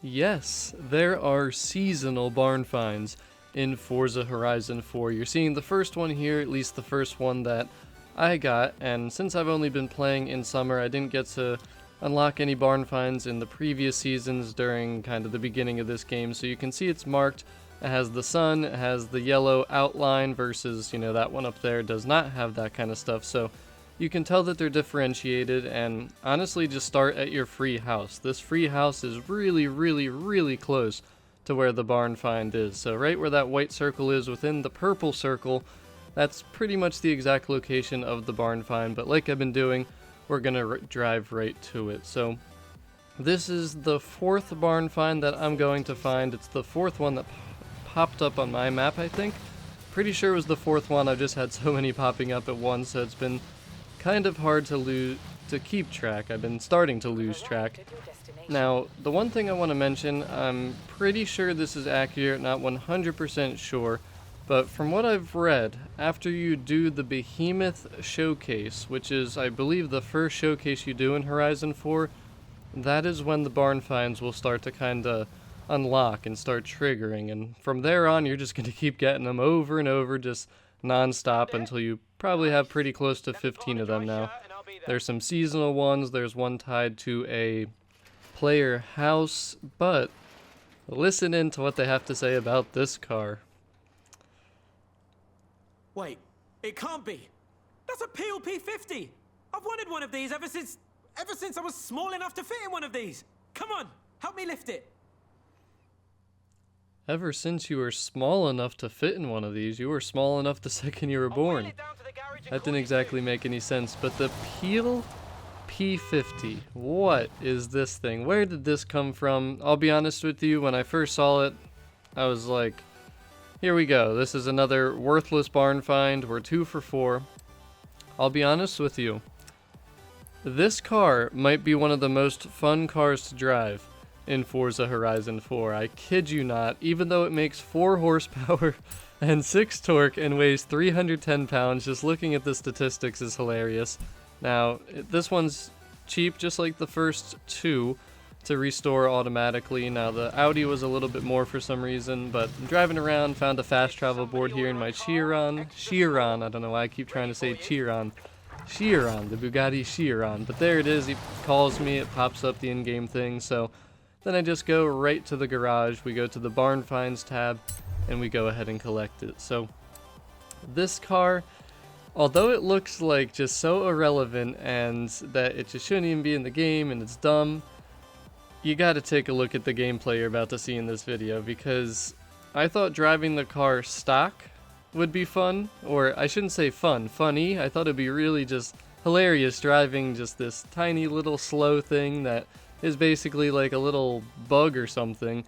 Yes, there are seasonal barn finds in Forza Horizon 4. You're seeing the first one here, at least the first one that I got, and since I've only been playing in summer, I didn't get to unlock any barn finds in the previous seasons during kind of the beginning of this game, so you can see it's marked. It has the sun, it has the yellow outline versus, that one up there does not have that kind of stuff, so you can tell that they're differentiated, and honestly just start at your free house. This free house is really, really, really close to where the barn find is. So right where that white circle is within the purple circle, that's pretty much the exact location of the barn find, but like I've been doing, we're gonna drive right to it. So this is the fourth barn find that I'm going to find. It's the fourth one that popped up on my map, I think. Pretty sure it was the fourth one. I've just had so many popping up at once, so it's been kind of hard to keep track. I've been starting to lose track. Now, the one thing I want to mention, I'm pretty sure this is accurate, not 100% sure, but from what I've read, after you do the Behemoth Showcase, which is, I believe, the first showcase you do in Horizon 4, that is when the barn finds will start to kind of unlock and start triggering, and from there on, you're just going to keep getting them over and over, just non-stop until you probably have pretty close to 15 of them now. There's some seasonal ones, there's one tied to a player house, but listen in to what they have to say about this car. Wait, it can't be. That's a Peel P50. I've wanted one of these ever since I was small enough to fit in one of these. Come on, help me lift it. Ever since you were small enough to fit in one of these, you were small enough the second you were born. That didn't exactly make any sense, but the Peel P50, what is this thing? Where did this come from? I'll be honest with you, when I first saw it, I was like, here we go, this is another worthless barn find, we're 2 for 4. I'll be honest with you, this car might be one of the most fun cars to drive in Forza Horizon 4. I kid you not, even though it makes 4 horsepower and 6 torque and weighs 310 pounds, just looking at the statistics is hilarious. Now, this one's cheap, just like the first 2, to restore automatically. Now, the Audi was a little bit more for some reason, but I'm driving around, found a fast travel board here in my Chiron, I don't know why I keep trying to say Chiron, the Bugatti Chiron, but there it is. He calls me, it pops up the in-game thing, so then I just go right to the garage, we go to the barn finds tab, and we go ahead and collect it. So this car, although it looks like just so irrelevant and that it just shouldn't even be in the game and it's dumb, you gotta take a look at the gameplay you're about to see in this video, because I thought driving the car stock would be fun, or I shouldn't say fun, funny. I thought it'd be really just hilarious driving just this tiny little slow thing that is basically like a little bug or something.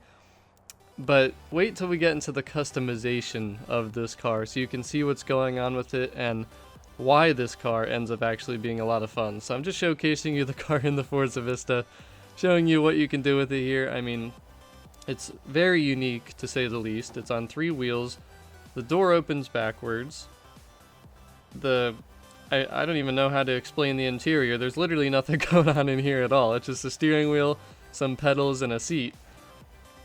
But wait till we get into the customization of this car so you can see what's going on with it and why this car ends up actually being a lot of fun. So I'm just showcasing you the car in the Forzavista, showing you what you can do with it here. I mean, it's very unique to say the least. It's on 3 wheels. The door opens backwards. I don't even know how to explain the interior. There's literally nothing going on in here at all. It's just a steering wheel, some pedals, and a seat.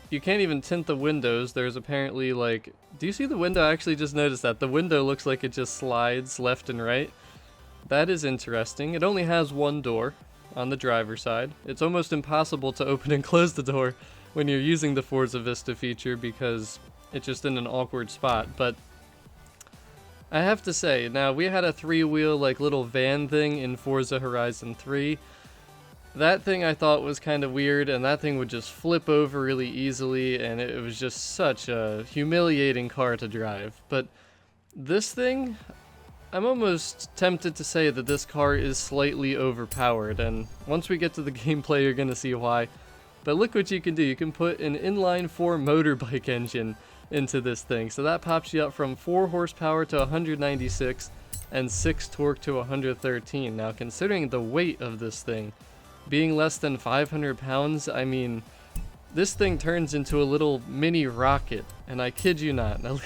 You can't even tint the windows. There's apparently like... Do you see the window? I actually just noticed that. The window looks like it just slides left and right. That is interesting. It only has 1 door on the driver's side. It's almost impossible to open and close the door when you're using the Forzavista feature because it's just in an awkward spot. But I have to say, now we had a 3-wheel like little van thing in Forza Horizon 3. That thing I thought was kind of weird, and that thing would just flip over really easily, and it was just such a humiliating car to drive. But this thing, I'm almost tempted to say that this car is slightly overpowered, and once we get to the gameplay you're going to see why. But look what you can do. You can put an inline-4 motorbike engine into this thing. So that pops you up from 4 horsepower to 196 and 6 torque to 113. Now, considering the weight of this thing being less than 500 pounds, I mean, this thing turns into a little mini rocket, and I kid you not. Now,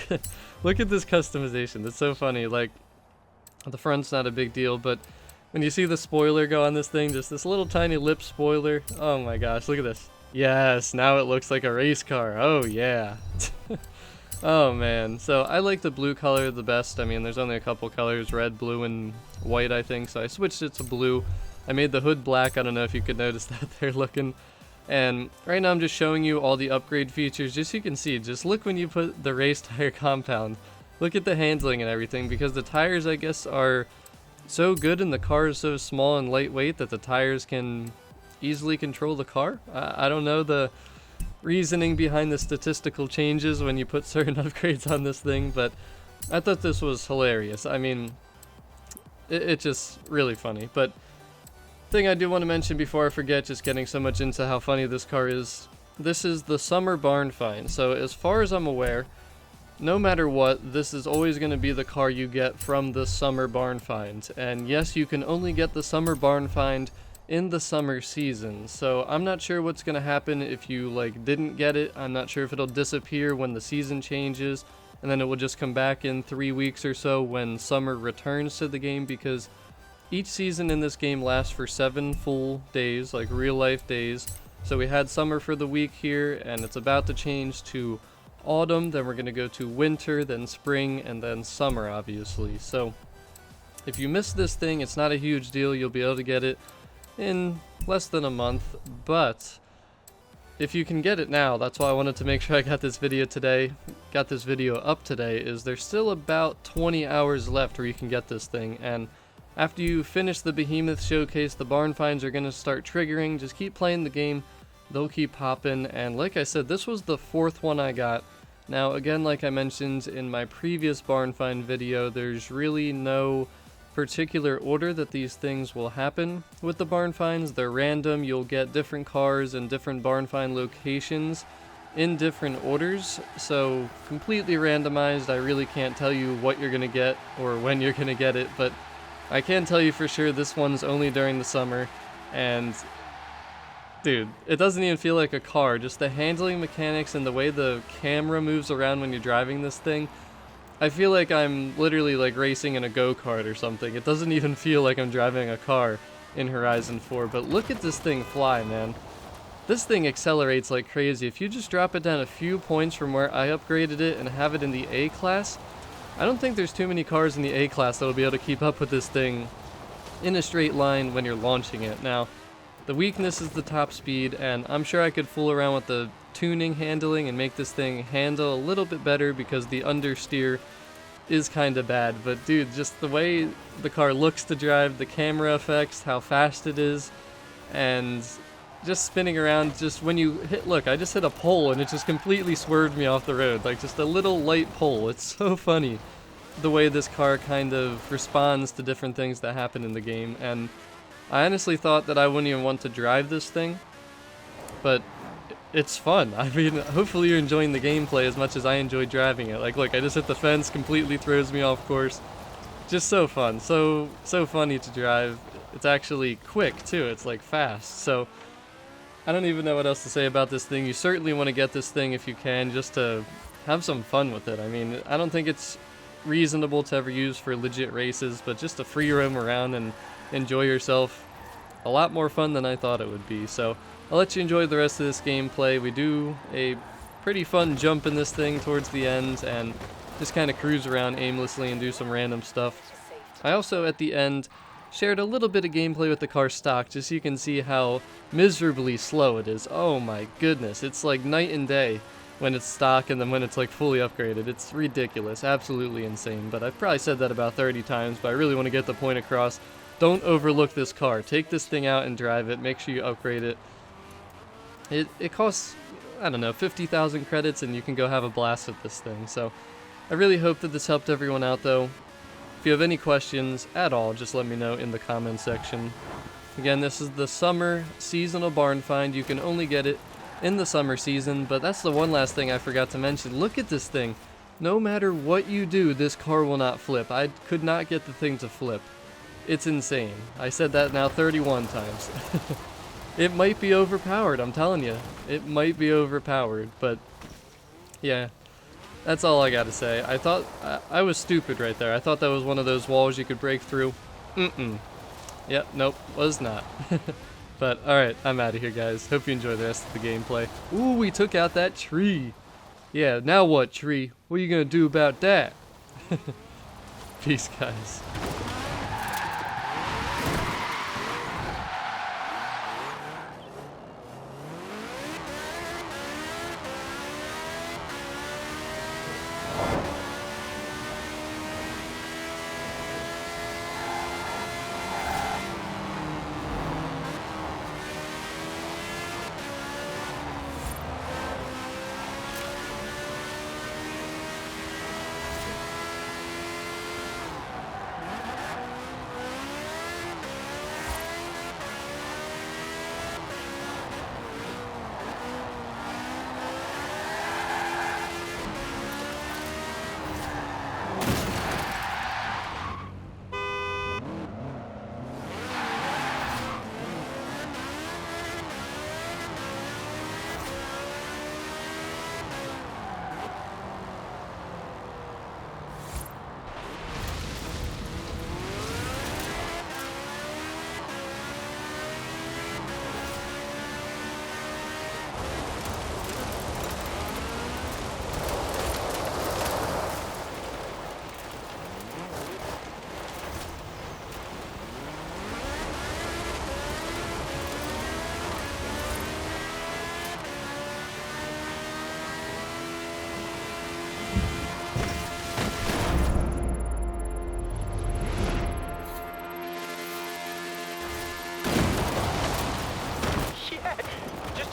look at this customization. That's so funny. Like, the front's not a big deal, but when you see the spoiler go on this thing, just this little tiny lip spoiler, oh my gosh, look at this. Yes, now it looks like a race car. Oh yeah. Oh man, so I like the blue color the best. I mean, there's only a couple colors, red, blue, and white, I think, so I switched it to blue. I made the hood black. I don't know if you could notice that there looking. And right now I'm just showing you all the upgrade features, just so you can see. Just look when you put the race tire compound. Look at the handling and everything, because the tires, I guess, are so good and the car is so small and lightweight that the tires can easily control the car. I don't know the reasoning behind the statistical changes when you put certain upgrades on this thing, but I thought this was hilarious. I mean, it's just really funny. But thing I do want to mention before I forget, just getting so much into how funny this car is, this is the summer barn find. So as far as I'm aware, no matter what, this is always going to be the car you get from the summer barn find. And yes, you can only get the summer barn find in the summer season, so I'm not sure what's gonna happen if you like didn't get it. I'm not sure if it'll disappear when the season changes and then it will just come back in 3 weeks or so when summer returns to the game, because each season in this game lasts for 7 full days, like real life days. So we had summer for the week here, and it's about to change to autumn, then we're gonna go to winter, then spring, and then summer, obviously. So if you miss this thing, it's not a huge deal. You'll be able to get it in less than a month, but if you can get it now, that's why I wanted to make sure I got this video up today, is there's still about 20 hours left where you can get this thing. And after you finish the Behemoth showcase, the barn finds are going to start triggering. Just keep playing the game, they'll keep popping. And like I said, this was the 4th one I got. Now again, like I mentioned in my previous barn find video, there's really no particular order that these things will happen with the barn finds. They're random. You'll get different cars and different barn find locations in different orders, so completely randomized. I really can't tell you what you're gonna get or when you're gonna get it, but I can tell you for sure this one's only during the summer. And dude, it doesn't even feel like a car. Just the handling mechanics and the way the camera moves around when you're driving this thing, I feel like I'm literally like racing in a go-kart or something. It doesn't even feel like I'm driving a car in Horizon 4, but look at this thing fly, man. This thing accelerates like crazy. If you just drop it down a few points from where I upgraded it and have it in the A class, I don't think there's too many cars in the A class that'll be able to keep up with this thing in a straight line when you're launching it. Now, the weakness is the top speed, and I'm sure I could fool around with the tuning handling and make this thing handle a little bit better, because the understeer is kind of bad. But dude, just the way the car looks to drive, the camera effects, how fast it is, and just spinning around. Just when you hit, look, I just hit a pole and it just completely swerved me off the road, like just a little light pole. It's so funny the way this car kind of responds to different things that happen in the game. And I honestly thought that I wouldn't even want to drive this thing, but it's fun. I mean, hopefully you're enjoying the gameplay as much as I enjoyed driving it. Like, look, I just hit the fence, completely throws me off course. Just so fun, so funny to drive. It's actually quick too, it's like fast. So I don't even know what else to say about this thing. You certainly want to get this thing if you can, just to have some fun with it. I mean, I don't think it's reasonable to ever use for legit races, but just to free roam around and enjoy yourself, a lot more fun than I thought it would be. So I'll let you enjoy the rest of this gameplay. We do a pretty fun jump in this thing towards the end and just kind of cruise around aimlessly and do some random stuff. I also, at the end, shared a little bit of gameplay with the car stock, just so you can see how miserably slow it is. Oh my goodness, it's like night and day when it's stock and then when it's like fully upgraded. It's ridiculous, absolutely insane. But I've probably said that about 30 times, but I really want to get the point across. Don't overlook this car. Take this thing out and drive it. Make sure you upgrade it. It costs, I don't know, 50,000 credits, and you can go have a blast with this thing. So I really hope that this helped everyone out, though. If you have any questions at all, just let me know in the comments section. Again, this is the summer seasonal barn find. You can only get it in the summer season, but that's the one last thing I forgot to mention. Look at this thing. No matter what you do, this car will not flip. I could not get the thing to flip. It's insane. I said that now 31 times. It might be overpowered, I'm telling you. It might be overpowered, but yeah. That's all I gotta say. I thought I was stupid right there. I thought that was one of those walls you could break through. Yep, nope, was not. But alright, I'm out of here, guys. Hope you enjoy the rest of the gameplay. Ooh, we took out that tree. Yeah, now what, tree? What are you gonna do about that? Peace, guys.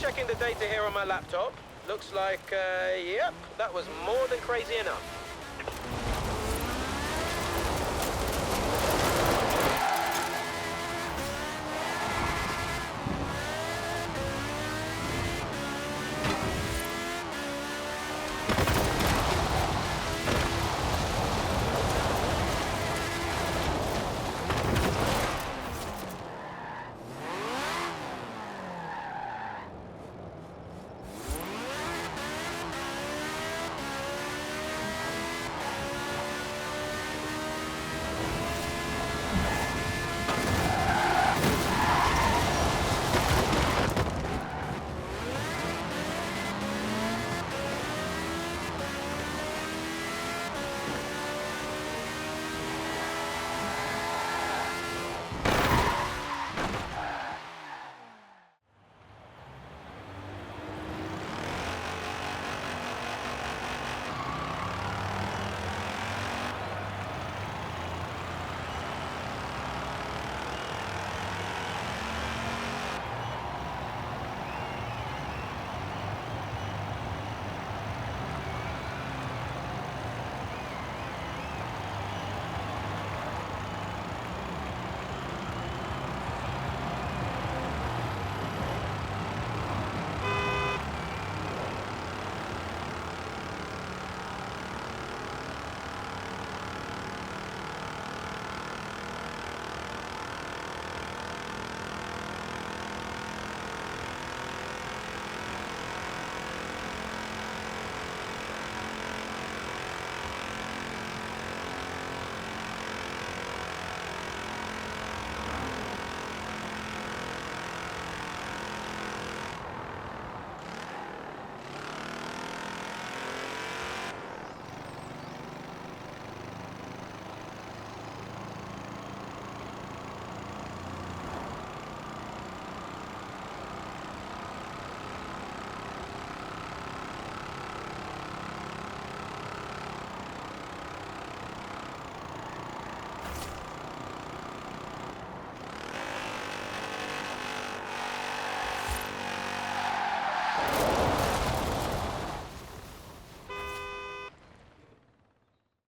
Checking the data here on my laptop. Looks like, yep, that was more than crazy enough.